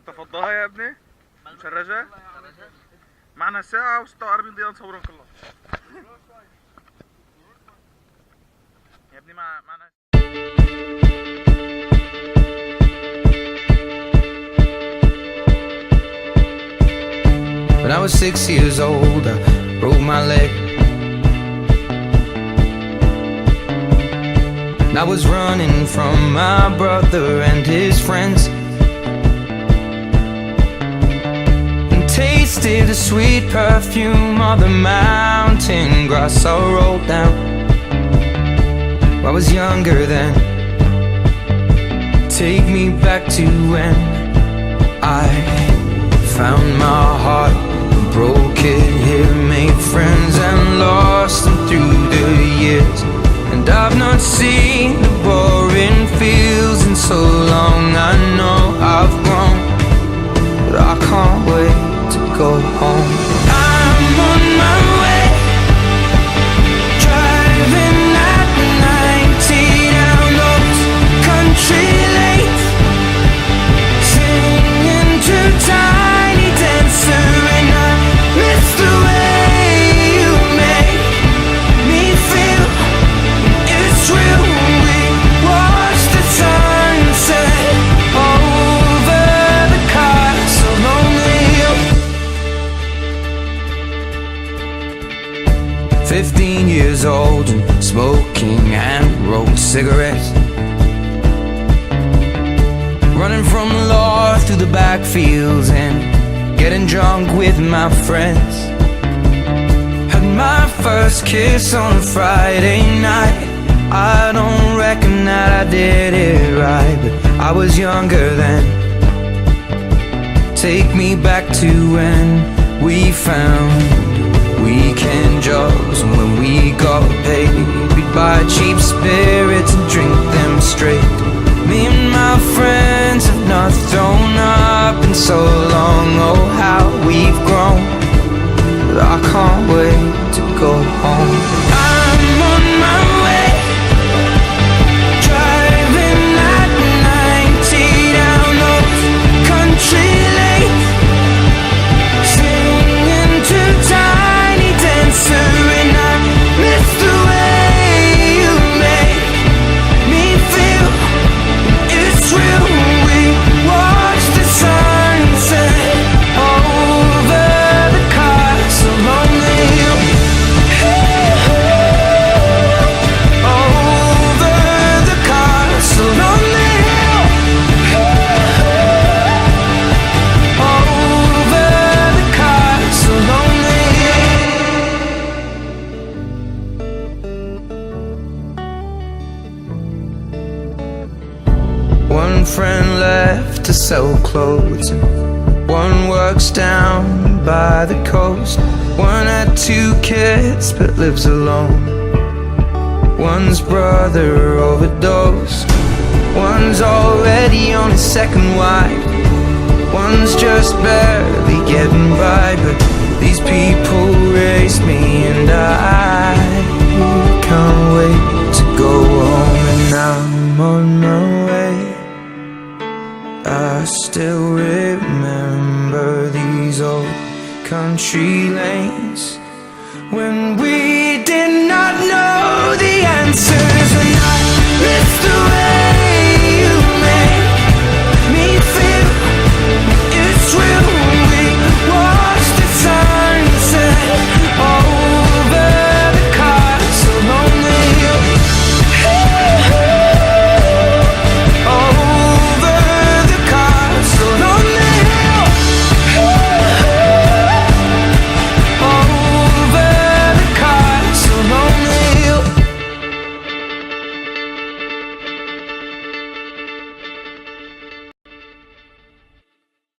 تتفضاها يا ابني؟ مشرجة؟ معنا ساعة و46 دقيقة نصورهم كلها. يا ابني معنا. When I was 6 years old, I broke my leg. And I was running from my brother and his friends, and tasted the sweet perfume of the mountain grass I rolled down. I was younger then. Take me back to when I found my heart, broke it here, made friends and lost them through the years. And I've not seen the boring fields in so long. I know I've grown, but I can't wait to go home. I'm on my way, driving at 90 down those country lanes, singing to Tiny Dancer, and I miss the way you make me feel. It's real. We watch the sunset over the castle lonely. 15 years old and smoking hand-rolled cigarettes, running from the law through the backfields and getting drunk with my friends. Had my first kiss on a Friday night. I don't reckon that I did it right, but I was younger then. Take me back to when we found weekend jobs, and when we got paid, we'd buy cheap spirits and drink them straight. Me and my friends have not thrown up in so long. Oh, how we've grown, but I can't wait to go home. I'm on my way, driving at 90 down those country lanes, singing to Tiny Dancer, and I miss the way you make me feel. It's real. We watch the sunset over the castle lonely. Over the castle lonely. Over the castle lonely. One friend left to sell clothes, and one works down by the coast. One had 2 kids but lives alone. One's brother overdosed. One's already on his second wife. One's just barely getting by, but these people raised me, and I can't wait to go home. And I'm on my way. I still remember these old country lanes when we did not know the answers, and I missed the way